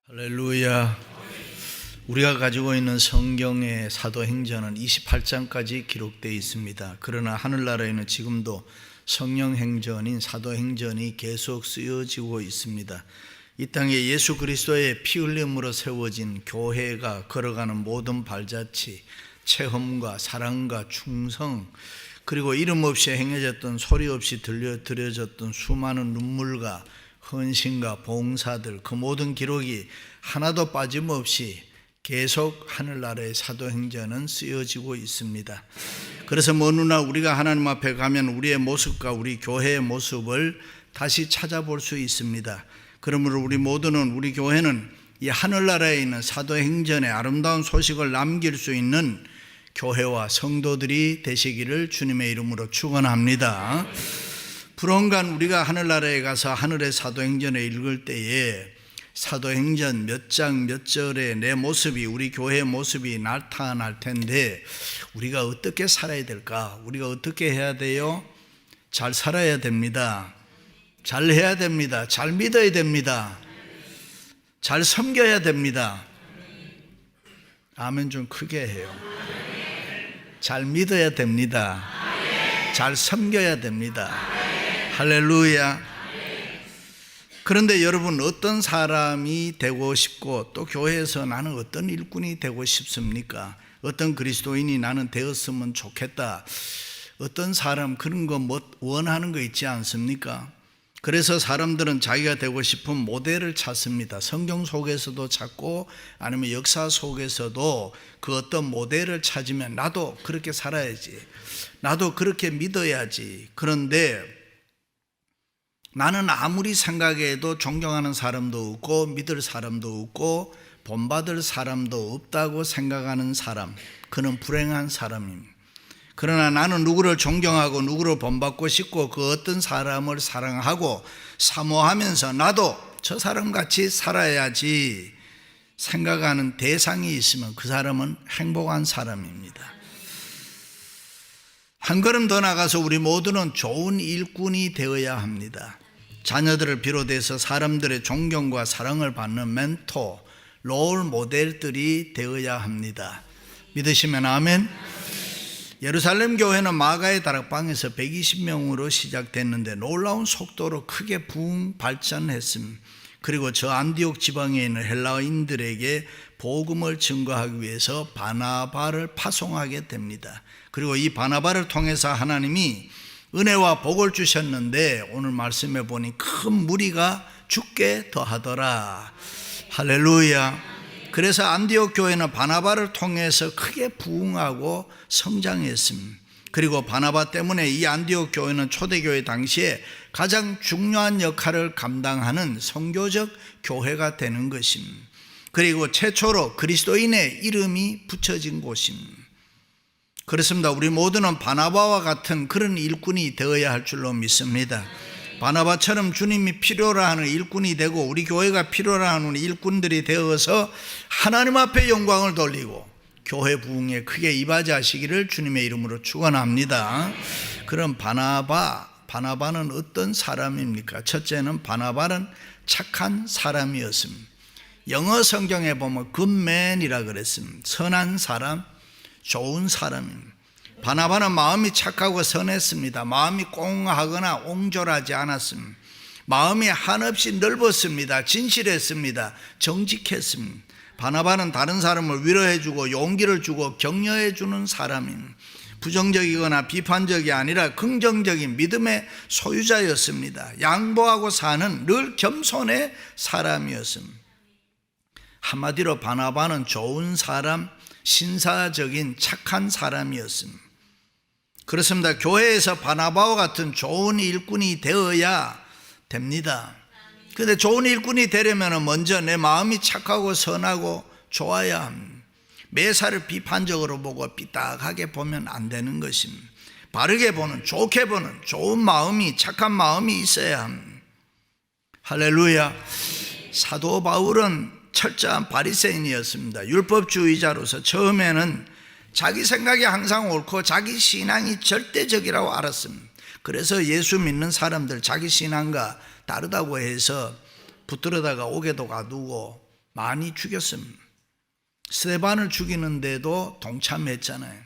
할렐루야. 우리가 가지고 있는 성경의 사도행전은 28장까지 기록되어 있습니다. 그러나 하늘나라에는 지금도 성령행전인 사도행전이 계속 쓰여지고 있습니다. 이 땅에 예수 그리스도의 피 흘림으로 세워진 교회가 걸어가는 모든 발자취, 체험과 사랑과 충성, 그리고 이름 없이 행해졌던, 소리 없이 들려드려졌던 수많은 눈물과 헌신과 봉사들, 그 모든 기록이 하나도 빠짐없이 계속 하늘나라의 사도행전은 쓰여지고 있습니다. 그래서 먼 훗날 우리가 하나님 앞에 가면 우리의 모습과 우리 교회의 모습을 다시 찾아볼 수 있습니다. 그러므로 우리 모두는, 우리 교회는 이 하늘나라에 있는 사도행전의 아름다운 소식을 남길 수 있는 교회와 성도들이 되시기를 주님의 이름으로 축원합니다. 불언간 우리가 하늘나라에 가서 하늘의 사도행전을 읽을 때에 사도행전 몇 장 몇 절에 내 모습이, 우리 교회의 모습이 나타날 텐데 우리가 어떻게 살아야 될까? 우리가 어떻게 해야 돼요? 잘 살아야 됩니다. 잘 해야 됩니다. 잘 믿어야 됩니다. 잘 섬겨야 됩니다. 아멘 좀 크게 해요. 잘 믿어야 됩니다. 잘 섬겨야 됩니다. 할렐루야. 그런데 여러분, 어떤 사람이 되고 싶고 또 교회에서 나는 어떤 일꾼이 되고 싶습니까? 어떤 그리스도인이 나는 되었으면 좋겠다. 어떤 사람 그런 거 원하는 거 있지 않습니까? 그래서 사람들은 자기가 되고 싶은 모델을 찾습니다. 성경 속에서도 찾고 아니면 역사 속에서도 그 어떤 모델을 찾으면 나도 그렇게 살아야지, 나도 그렇게 믿어야지. 그런데 나는 아무리 생각해도 존경하는 사람도 없고 믿을 사람도 없고 본받을 사람도 없다고 생각하는 사람, 그는 불행한 사람입니다. 그러나 나는 누구를 존경하고 누구를 본받고 싶고 그 어떤 사람을 사랑하고 사모하면서 나도 저 사람같이 살아야지 생각하는 대상이 있으면 그 사람은 행복한 사람입니다. 한 걸음 더 나가서 우리 모두는 좋은 일꾼이 되어야 합니다. 자녀들을 비롯해서 사람들의 존경과 사랑을 받는 멘토, 롤 모델들이 되어야 합니다. 믿으시면 아멘. 예루살렘 교회는 마가의 다락방에서 120명으로 시작됐는데 놀라운 속도로 크게 부흥 발전했습니다. 그리고 저 안디옥 지방에 있는 헬라인들에게 복음을 증거하기 위해서 바나바를 파송하게 됩니다. 그리고 이 바나바를 통해서 하나님이 은혜와 복을 주셨는데 오늘 말씀해 보니 큰 무리가 죽게 더하더라. 할렐루야. 그래서 안디옥 교회는 바나바를 통해서 크게 부흥하고 성장했습니다. 그리고 바나바 때문에 이 안디옥 교회는 초대교회 당시에 가장 중요한 역할을 감당하는 선교적 교회가 되는 것입니다. 그리고 최초로 그리스도인의 이름이 붙여진 곳입니다. 그렇습니다. 우리 모두는 바나바와 같은 그런 일꾼이 되어야 할 줄로 믿습니다. 바나바처럼 주님이 필요로 하는 일꾼이 되고 우리 교회가 필요로 하는 일꾼들이 되어서 하나님 앞에 영광을 돌리고 교회 부흥에 크게 이바지하시기를 주님의 이름으로 축원합니다. 그럼 바나바는 어떤 사람입니까? 첫째는 바나바는 착한 사람이었습니다. 영어 성경에 보면 굿맨이라 그랬습니다. 선한 사람, 좋은 사람입니다. 바나바는 마음이 착하고 선했습니다. 마음이 꽁하거나 옹졸하지 않았습니다. 마음이 한없이 넓었습니다. 진실했습니다. 정직했습니다. 바나바는 다른 사람을 위로해주고 용기를 주고 격려해주는 사람입니다. 부정적이거나 비판적이 아니라 긍정적인 믿음의 소유자였습니다. 양보하고 사는 늘 겸손의 사람이었습니다. 한마디로 바나바는 좋은 사람, 신사적인 착한 사람이었습니다. 그렇습니다. 교회에서 바나바와 같은 좋은 일꾼이 되어야 됩니다. 그런데 좋은 일꾼이 되려면 먼저 내 마음이 착하고 선하고 좋아야 합니다. 매사를 비판적으로 보고 삐딱하게 보면 안 되는 것입니다. 바르게 보는, 좋게 보는 좋은 마음이, 착한 마음이 있어야 합니다. 할렐루야. 사도 바울은 철저한 바리새인이었습니다. 율법주의자로서 처음에는 자기 생각이 항상 옳고 자기 신앙이 절대적이라고 알았습니다. 그래서 예수 믿는 사람들 자기 신앙과 다르다고 해서 붙들어다가 옥에도 가두고 많이 죽였습니다. 스데반을 죽이는데도 동참했잖아요.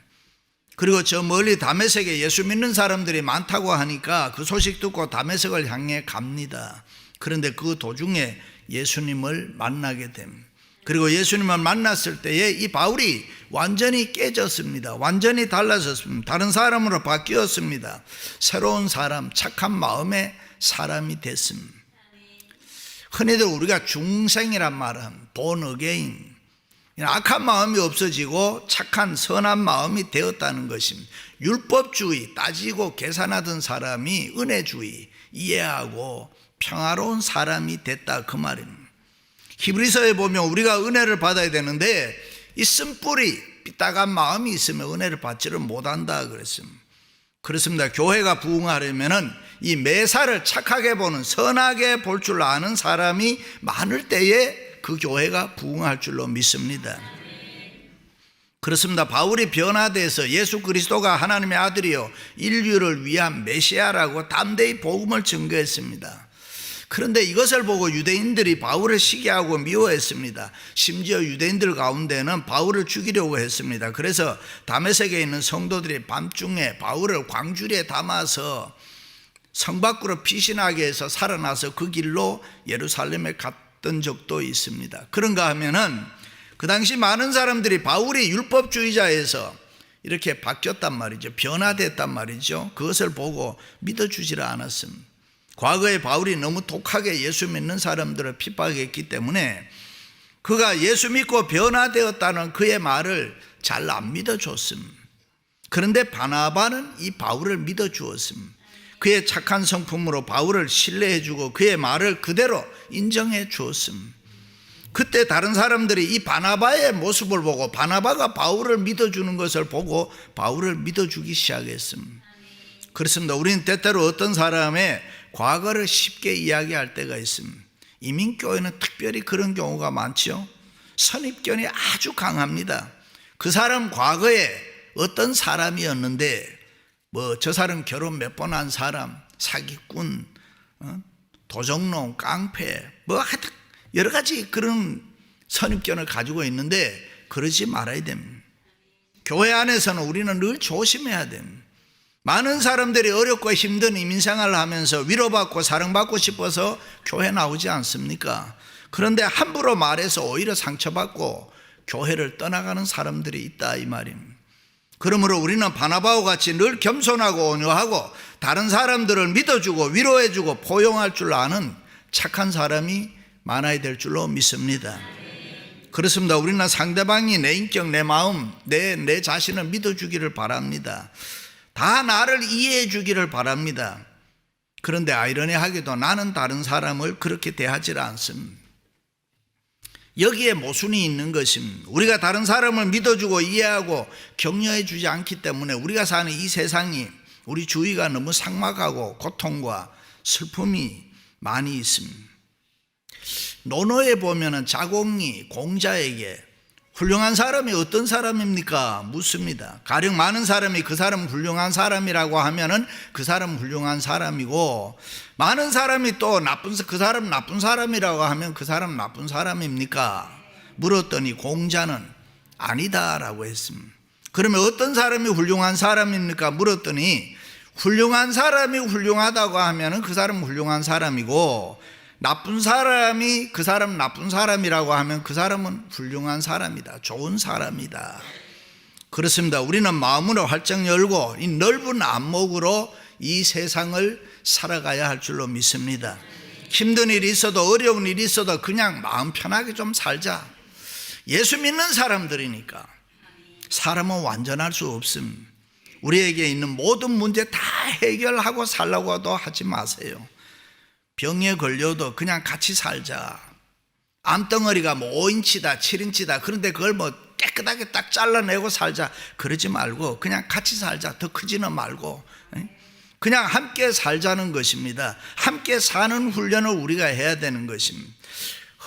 그리고 저 멀리 다메섹에 예수 믿는 사람들이 많다고 하니까 그 소식 듣고 다메섹을 향해 갑니다. 그런데 그 도중에 예수님을 만나게 됩니다. 그리고 예수님을 만났을 때에 이 바울이 완전히 깨졌습니다. 완전히 달라졌습니다. 다른 사람으로 바뀌었습니다. 새로운 사람, 착한 마음의 사람이 됐습니다. 흔히들 우리가 중생이란 말은 born again, 악한 마음이 없어지고 착한 선한 마음이 되었다는 것입니다. 율법주의, 따지고 계산하던 사람이 은혜주의, 이해하고 평화로운 사람이 됐다, 그 말입니다. 히브리서에 보면 우리가 은혜를 받아야 되는데 이 쓴뿌리 삐딱한 마음이 있으면 은혜를 받지를 못한다 그랬습니다. 그렇습니다. 교회가 부흥하려면 이 매사를 착하게 보는, 선하게 볼 줄 아는 사람이 많을 때에 그 교회가 부흥할 줄로 믿습니다. 그렇습니다. 바울이 변화돼서 예수 그리스도가 하나님의 아들이요 인류를 위한 메시아라고 담대히 복음을 증거했습니다. 그런데 이것을 보고 유대인들이 바울을 시기하고 미워했습니다. 심지어 유대인들 가운데는 바울을 죽이려고 했습니다. 그래서 다메섹에 있는 성도들이 밤중에 바울을 광주리에 담아서 성 밖으로 피신하게 해서 살아나서 그 길로 예루살렘에 갔던 적도 있습니다. 그런가 하면은 그 당시 많은 사람들이 바울이 율법주의자에서 이렇게 바뀌었단 말이죠. 변화됐단 말이죠. 그것을 보고 믿어주지를 않았습니다. 과거에 바울이 너무 독하게 예수 믿는 사람들을 핍박했기 때문에 그가 예수 믿고 변화되었다는 그의 말을 잘 안 믿어줬습니다. 그런데 바나바는 이 바울을 믿어주었습니다. 그의 착한 성품으로 바울을 신뢰해주고 그의 말을 그대로 인정해 주었습니다. 그때 다른 사람들이 이 바나바의 모습을 보고 바나바가 바울을 믿어주는 것을 보고 바울을 믿어주기 시작했습니다. 그렇습니다. 우리는 때때로 어떤 사람의 과거를 쉽게 이야기할 때가 있습니다. 이민교회는 특별히 그런 경우가 많죠. 선입견이 아주 강합니다. 그 사람 과거에 어떤 사람이었는데 저 사람 결혼 몇 번 한 사람, 사기꾼, 도적놈, 깡패, 하여튼 여러 가지 그런 선입견을 가지고 있는데 그러지 말아야 됩니다. 교회 안에서는 우리는 늘 조심해야 됩니다. 많은 사람들이 어렵고 힘든 이민생활을 하면서 위로받고 사랑받고 싶어서 교회 나오지 않습니까? 그런데 함부로 말해서 오히려 상처받고 교회를 떠나가는 사람들이 있다 이 말입니다. 그러므로 우리는 바나바와 같이 늘 겸손하고 온유하고 다른 사람들을 믿어주고 위로해주고 포용할 줄 아는 착한 사람이 많아야 될 줄로 믿습니다. 그렇습니다. 우리는 상대방이 내 인격, 내 마음, 내 자신을 믿어주기를 바랍니다. 다 나를 이해해 주기를 바랍니다. 그런데 아이러니하게도 나는 다른 사람을 그렇게 대하지 않습니다. 여기에 모순이 있는 것입니다. 우리가 다른 사람을 믿어주고 이해하고 격려해 주지 않기 때문에 우리가 사는 이 세상이, 우리 주위가 너무 삭막하고 고통과 슬픔이 많이 있습니다. 논어에 보면은 자공이 공자에게 훌륭한 사람이 어떤 사람입니까? 묻습니다. 가령 많은 사람이 그 사람 훌륭한 사람이라고 하면은 그 사람 훌륭한 사람이고, 많은 사람이 또 그 사람 나쁜 사람이라고 하면 그 사람 나쁜 사람입니까? 물었더니 공자는 아니다라고 했습니다. 그러면 어떤 사람이 훌륭한 사람입니까? 물었더니 훌륭한 사람이 훌륭하다고 하면은 그 사람 훌륭한 사람이고, 나쁜 사람이 그 사람 나쁜 사람이라고 하면 그 사람은 훌륭한 사람이다, 좋은 사람이다. 그렇습니다. 우리는 마음으로 활짝 열고 이 넓은 안목으로 이 세상을 살아가야 할 줄로 믿습니다. 힘든 일이 있어도 어려운 일이 있어도 그냥 마음 편하게 좀 살자. 예수 믿는 사람들이니까. 사람은 완전할 수 없습니다. 우리에게 있는 모든 문제 다 해결하고 살라고도 하지 마세요. 병에 걸려도 그냥 같이 살자. 암덩어리가 5인치다 7인치다 그런데 그걸 깨끗하게 딱 잘라내고 살자, 그러지 말고 그냥 같이 살자. 더 크지는 말고 그냥 함께 살자는 것입니다. 함께 사는 훈련을 우리가 해야 되는 것입니다.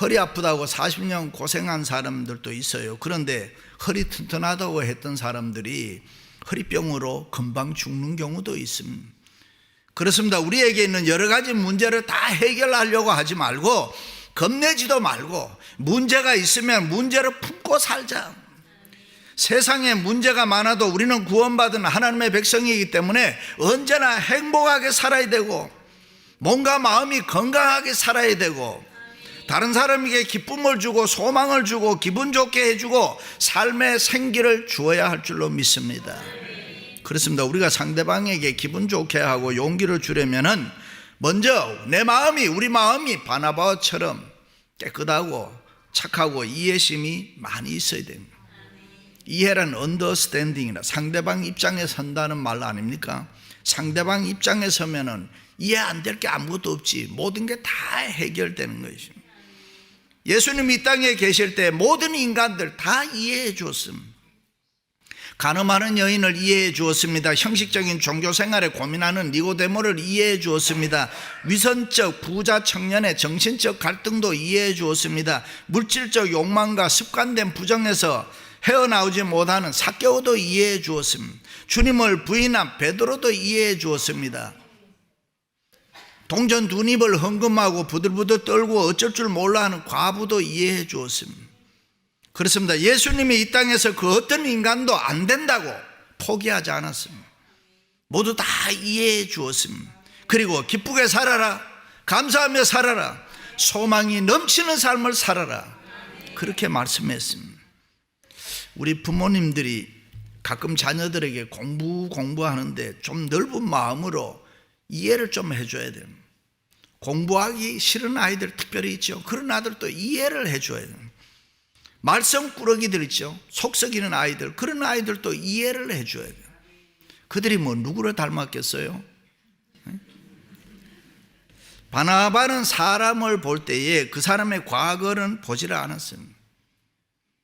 허리 아프다고 40년 고생한 사람들도 있어요. 그런데 허리 튼튼하다고 했던 사람들이 허리병으로 금방 죽는 경우도 있습니다. 그렇습니다. 우리에게 있는 여러 가지 문제를 다 해결하려고 하지 말고, 겁내지도 말고, 문제가 있으면 문제를 품고 살자. 세상에 문제가 많아도 우리는 구원받은 하나님의 백성이기 때문에 언제나 행복하게 살아야 되고, 몸과 마음이 건강하게 살아야 되고, 다른 사람에게 기쁨을 주고 소망을 주고 기분 좋게 해주고 삶의 생기를 주어야 할 줄로 믿습니다. 그렇습니다. 우리가 상대방에게 기분 좋게 하고 용기를 주려면은 먼저 내 마음이, 우리 마음이 바나바처럼 깨끗하고 착하고 이해심이 많이 있어야 됩니다. 이해란 언더스탠딩이라 상대방 입장에 선다는 말 아닙니까? 상대방 입장에 서면은 이해 안 될 게 아무것도 없지, 모든 게 다 해결되는 것입니다. 예수님이 이 땅에 계실 때 모든 인간들 다 이해해 주었습니다. 간음하는 여인을 이해해 주었습니다. 형식적인 종교 생활에 고민하는 니고데모를 이해해 주었습니다. 위선적 부자 청년의 정신적 갈등도 이해해 주었습니다. 물질적 욕망과 습관된 부정에서 헤어나오지 못하는 삭개오도 이해해 주었습니다. 주님을 부인한 베드로도 이해해 주었습니다. 동전 두 입을 헌금하고 부들부들 떨고 어쩔 줄 몰라 하는 과부도 이해해 주었습니다. 그렇습니다. 예수님이 이 땅에서 그 어떤 인간도 안 된다고 포기하지 않았습니다. 모두 다 이해해 주었습니다. 그리고 기쁘게 살아라, 감사하며 살아라, 소망이 넘치는 삶을 살아라, 그렇게 말씀했습니다. 우리 부모님들이 가끔 자녀들에게 공부하는데 좀 넓은 마음으로 이해를 좀 해줘야 됩니다. 공부하기 싫은 아이들 특별히 있죠. 그런 아들도 이해를 해줘야 됩니다. 말썽꾸러기들 있죠. 속 썩이는 아이들, 그런 아이들도 이해를 해줘야 돼요. 그들이 뭐 누구를 닮았겠어요? 바나바는 사람을 볼 때에 그 사람의 과거는 보지를 않았습니다.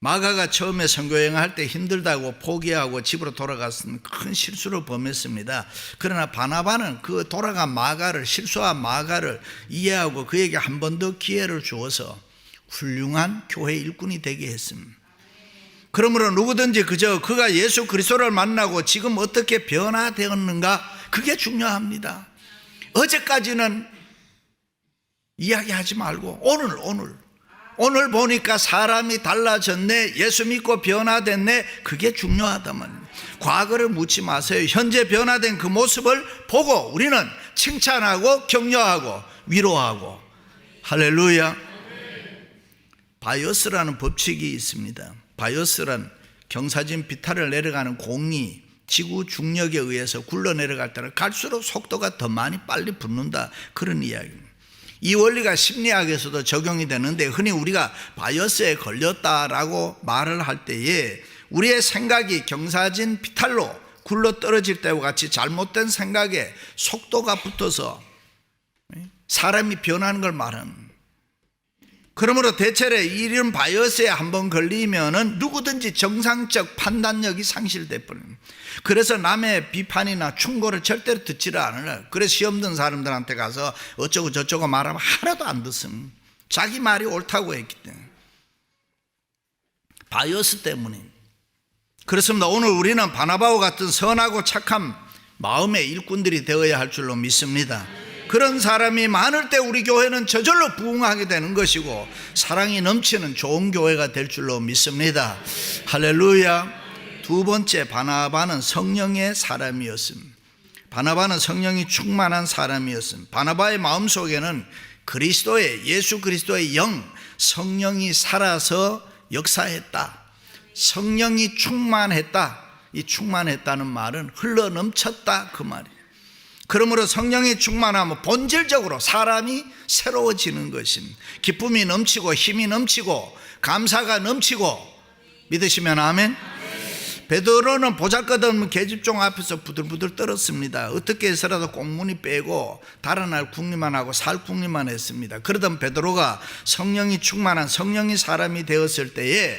마가가 처음에 선교여행할 때 힘들다고 포기하고 집으로 돌아갔으면 큰 실수를 범했습니다. 그러나 바나바는 그 돌아간 마가를, 실수한 마가를 이해하고 그에게 한 번 더 기회를 주어서 훌륭한 교회 일꾼이 되게 했습니다. 그러므로 누구든지 그저 그가 예수 그리스도를 만나고 지금 어떻게 변화되었는가, 그게 중요합니다. 어제까지는 이야기하지 말고 오늘 보니까 사람이 달라졌네, 예수 믿고 변화됐네, 그게 중요하다면 과거를 묻지 마세요. 현재 변화된 그 모습을 보고 우리는 칭찬하고 격려하고 위로하고. 할렐루야. 바이어스라는 법칙이 있습니다. 바이어스란 경사진 비탈을 내려가는 공이 지구 중력에 의해서 굴러 내려갈 때는 갈수록 속도가 더 많이 빨리 붙는다, 그런 이야기입니다. 이 원리가 심리학에서도 적용이 되는데, 흔히 우리가 바이어스에 걸렸다라고 말을 할 때에 우리의 생각이 경사진 비탈로 굴러 떨어질 때와 같이 잘못된 생각에 속도가 붙어서 사람이 변하는 걸 말하는. 그러므로 대체로 이런 바이어스에 한번 걸리면은 누구든지 정상적 판단력이 상실돼 버립니다. 그래서 남의 비판이나 충고를 절대로 듣지를 않아요. 그래서 시험 든 사람들한테 가서 어쩌고 저쩌고 말하면 하나도 안 듣습니다. 자기 말이 옳다고 했기 때문에. 바이어스 때문에. 그렇습니다. 오늘 우리는 바나바와 같은 선하고 착한 마음의 일꾼들이 되어야 할 줄로 믿습니다. 그런 사람이 많을 때 우리 교회는 저절로 부흥하게 되는 것이고 사랑이 넘치는 좋은 교회가 될 줄로 믿습니다. 할렐루야. 두 번째, 바나바는 성령의 사람이었습니다. 바나바는 성령이 충만한 사람이었습니다. 바나바의 마음속에는 예수 그리스도의 영, 성령이 살아서 역사했다. 성령이 충만했다. 이 충만했다는 말은 흘러 넘쳤다, 그 말이에요. 그러므로 성령이 충만하면 본질적으로 사람이 새로워지는 것입니다. 기쁨이 넘치고 힘이 넘치고 감사가 넘치고. 믿으시면 아멘. 베드로는 보잘것없는 계집종 앞에서 부들부들 떨었습니다. 어떻게 해서라도 꽁무니 빼고 달아날 궁리만 하고 살 궁리만 했습니다. 그러던 베드로가 성령이 충만한 성령이 사람이 되었을 때에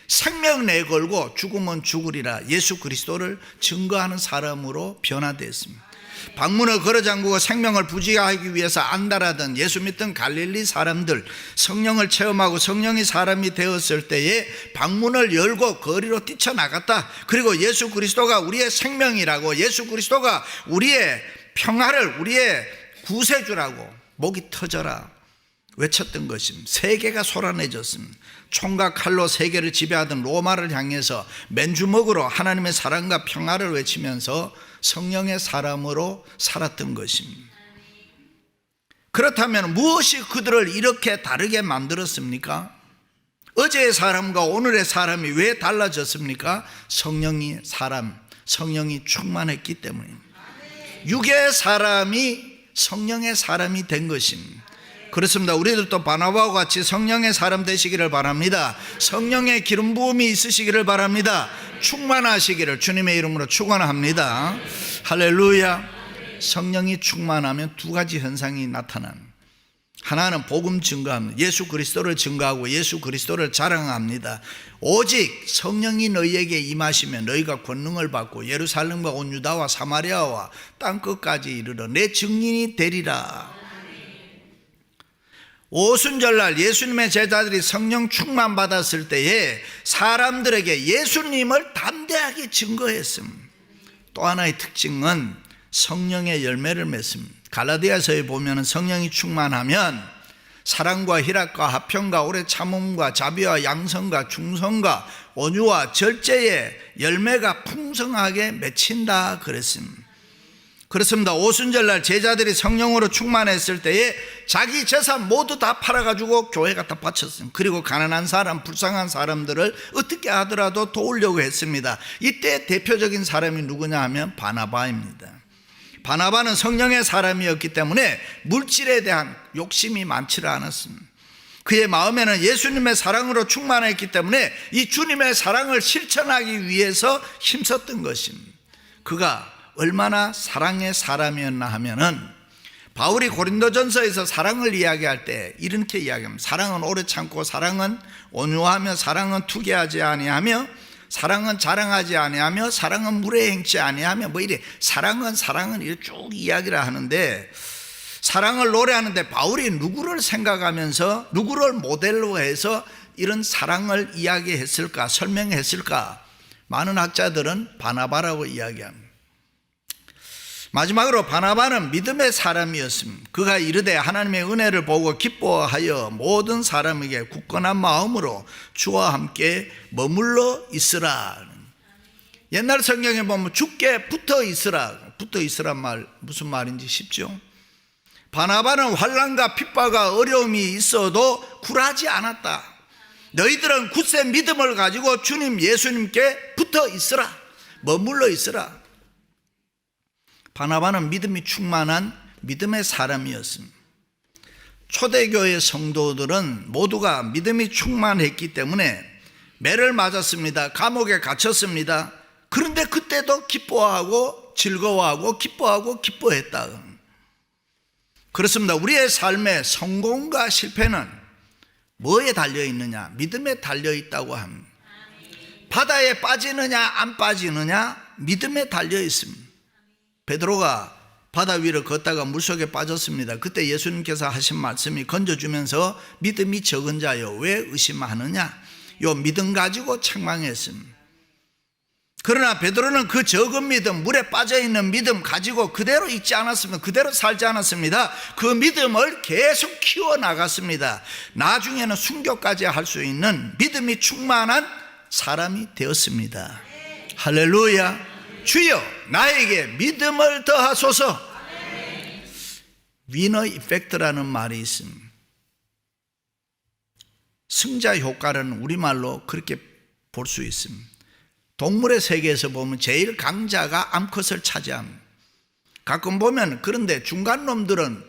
생명 내걸고 죽으면 죽으리라 예수 그리스도를 증거하는 사람으로 변화되었습니다. 방문을 걸어 잠그고 생명을 부지하기 위해서 안달하던 예수 믿던 갈릴리 사람들, 성령을 체험하고 성령이 사람이 되었을 때에 방문을 열고 거리로 뛰쳐나갔다. 그리고 예수 그리스도가 우리의 생명이라고, 예수 그리스도가 우리의 평화를, 우리의 구세주라고 목이 터져라 외쳤던 것입니다. 세계가 소란해졌습니다. 총과 칼로 세계를 지배하던 로마를 향해서 맨주먹으로 하나님의 사랑과 평화를 외치면서 성령의 사람으로 살았던 것입니다. 그렇다면 무엇이 그들을 이렇게 다르게 만들었습니까? 어제의 사람과 오늘의 사람이 왜 달라졌습니까? 성령이 충만했기 때문입니다. 육의 사람이 성령의 사람이 된 것입니다. 그렇습니다. 우리들도 바나바와 같이 성령의 사람 되시기를 바랍니다. 성령의 기름 부음이 있으시기를 바랍니다. 충만하시기를 주님의 이름으로 축원합니다. 할렐루야. 성령이 충만하면 두 가지 현상이 나타납니다. 하나는 복음 증거합니다. 예수 그리스도를 증거하고 예수 그리스도를 자랑합니다. 오직 성령이 너희에게 임하시면 너희가 권능을 받고 예루살렘과 온 유다와 사마리아와 땅끝까지 이르러 내 증인이 되리라. 오순절날 예수님의 제자들이 성령 충만 받았을 때에 사람들에게 예수님을 담대하게 증거했습니다. 또 하나의 특징은 성령의 열매를 맺습니다. 갈라디아서에 보면 성령이 충만하면 사랑과 희락과 화평과 오래 참음과 자비와 양성과 충성과 온유와 절제의 열매가 풍성하게 맺힌다 그랬습니다. 그렇습니다. 오순절날 제자들이 성령으로 충만했을 때에 자기 재산 모두 다 팔아가지고 교회 갖다 바쳤습니다. 그리고 가난한 사람, 불쌍한 사람들을 어떻게 하더라도 도우려고 했습니다. 이때 대표적인 사람이 누구냐 하면 바나바입니다. 바나바는 성령의 사람이었기 때문에 물질에 대한 욕심이 많지를 않았습니다. 그의 마음에는 예수님의 사랑으로 충만했기 때문에 이 주님의 사랑을 실천하기 위해서 힘썼던 것입니다. 그가 얼마나 사랑의 사람이었나 하면은 바울이 고린도전서에서 사랑을 이야기할 때 이렇게 이야기합니다. 사랑은 오래 참고, 사랑은 온유하며, 사랑은 투기하지 아니하며, 사랑은 자랑하지 아니하며, 사랑은 물에 행치 아니하며, 뭐 이래 사랑은 이렇게 쭉 이야기를 하는데, 사랑을 노래하는데 바울이 누구를 생각하면서 누구를 모델로 해서 이런 사랑을 이야기했을까, 설명했을까? 많은 학자들은 바나바라고 이야기합니다. 마지막으로 바나바는 믿음의 사람이었습니다. 그가 이르되 하나님의 은혜를 보고 기뻐하여 모든 사람에게 굳건한 마음으로 주와 함께 머물러 있으라. 옛날 성경에 보면 죽게 붙어 있으라. 붙어 있으란 말 무슨 말인지 쉽죠? 바나바는 환난과 핍박과 어려움이 있어도 굴하지 않았다. 너희들은 굳세 믿음을 가지고 주님 예수님께 붙어 있으라. 머물러 있으라. 바나바는 믿음이 충만한 믿음의 사람이었습니다. 초대교회 성도들은 모두가 믿음이 충만했기 때문에 매를 맞았습니다. 감옥에 갇혔습니다. 그런데 그때도 기뻐하고 즐거워하고 기뻐했다. 그렇습니다. 우리의 삶의 성공과 실패는 뭐에 달려있느냐? 믿음에 달려있다고 합니다. 바다에 빠지느냐 안 빠지느냐? 믿음에 달려있습니다. 베드로가 바다 위를 걷다가 물속에 빠졌습니다. 그때 예수님께서 하신 말씀이 건져주면서 믿음이 적은 자여 왜 의심하느냐? 요 믿음 가지고 책망했습니다. 그러나 베드로는 그 적은 믿음, 물에 빠져있는 믿음 가지고 그대로 있지 않았습니다. 그대로 살지 않았습니다. 그 믿음을 계속 키워나갔습니다. 나중에는 순교까지 할 수 있는 믿음이 충만한 사람이 되었습니다. 할렐루야. 주여 나에게 믿음을 더하소서. 위너 이펙트라는 말이 있습니다. 승자 효과는 우리말로 그렇게 볼 수 있습니다. 동물의 세계에서 보면 제일 강자가 암컷을 차지합니다. 가끔 보면 그런데 중간 놈들은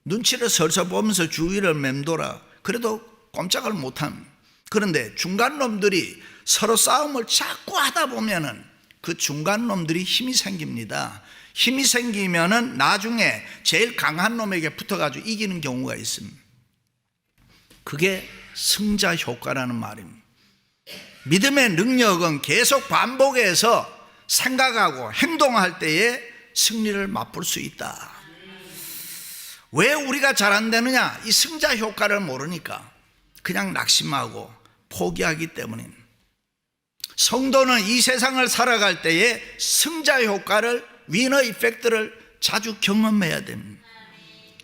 눈치를 설서 보면서 주위를 맴돌아 그래도 꼼짝을 못합니다. 그런데 중간 놈들이 서로 싸움을 자꾸 하다 보면은 그 중간 놈들이 힘이 생깁니다. 힘이 생기면은 나중에 제일 강한 놈에게 붙어가지고 이기는 경우가 있습니다. 그게 승자 효과라는 말입니다. 믿음의 능력은 계속 반복해서 생각하고 행동할 때에 승리를 맛볼 수 있다. 왜 우리가 잘 안 되느냐? 이 승자 효과를 모르니까 그냥 낙심하고 포기하기 때문입니다. 성도는 이 세상을 살아갈 때에 승자 효과를, 위너 이펙트를 자주 경험해야 됩니다.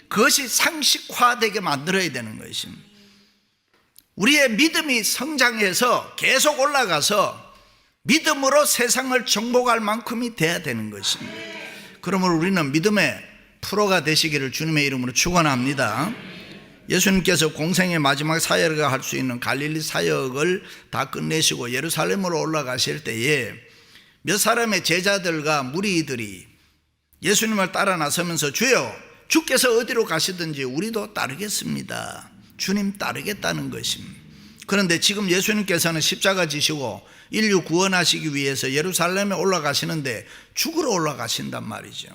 그것이 상식화되게 만들어야 되는 것입니다. 우리의 믿음이 성장해서 계속 올라가서 믿음으로 세상을 정복할 만큼이 돼야 되는 것입니다. 그러므로 우리는 믿음의 프로가 되시기를 주님의 이름으로 축원합니다. 예수님께서 공생의 마지막 사역을 할 수 있는 갈릴리 사역을 다 끝내시고 예루살렘으로 올라가실 때에 몇 사람의 제자들과 무리들이 예수님을 따라 나서면서 주여, 주께서 어디로 가시든지 우리도 따르겠습니다. 주님 따르겠다는 것입니다. 그런데 지금 예수님께서는 십자가 지시고 인류 구원하시기 위해서 예루살렘에 올라가시는데 죽으러 올라가신단 말이죠.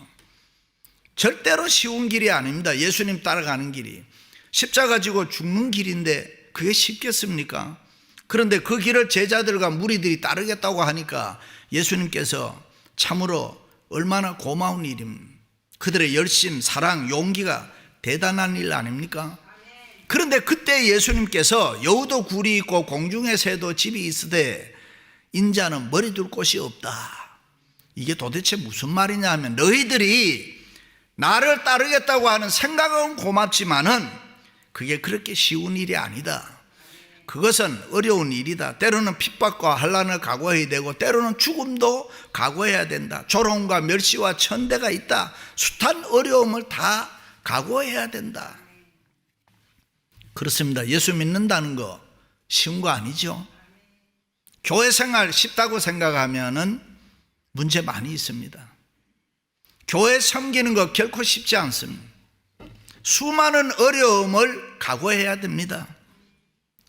절대로 쉬운 길이 아닙니다. 예수님 따라가는 길이 십자가 지고 죽는 길인데 그게 쉽겠습니까? 그런데 그 길을 제자들과 무리들이 따르겠다고 하니까 예수님께서 참으로 얼마나 고마운 일입니다. 그들의 열심, 사랑, 용기가 대단한 일 아닙니까? 그런데 그때 예수님께서 여우도 굴이 있고 공중의 새도 집이 있으되 인자는 머리 둘 곳이 없다. 이게 도대체 무슨 말이냐 하면, 너희들이 나를 따르겠다고 하는 생각은 고맙지만은 그게 그렇게 쉬운 일이 아니다. 그것은 어려운 일이다. 때로는 핍박과 환난을 각오해야 되고 때로는 죽음도 각오해야 된다. 조롱과 멸시와 천대가 있다. 숱한 어려움을 다 각오해야 된다. 그렇습니다. 예수 믿는다는 거 쉬운 거 아니죠. 교회 생활 쉽다고 생각하면은 문제 많이 있습니다. 교회 섬기는 거 결코 쉽지 않습니다. 수많은 어려움을 각오해야 됩니다.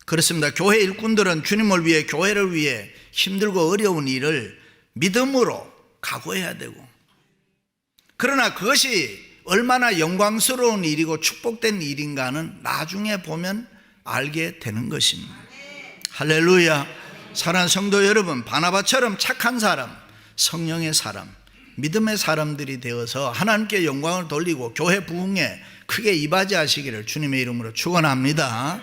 그렇습니다. 교회 일꾼들은 주님을 위해, 교회를 위해 힘들고 어려운 일을 믿음으로 각오해야 되고, 그러나 그것이 얼마나 영광스러운 일이고 축복된 일인가는 나중에 보면 알게 되는 것입니다. 할렐루야. 사랑하는 성도 여러분, 바나바처럼 착한 사람, 성령의 사람, 믿음의 사람들이 되어서 하나님께 영광을 돌리고 교회 부흥에 크게 이바지하시기를 주님의 이름으로 축원합니다.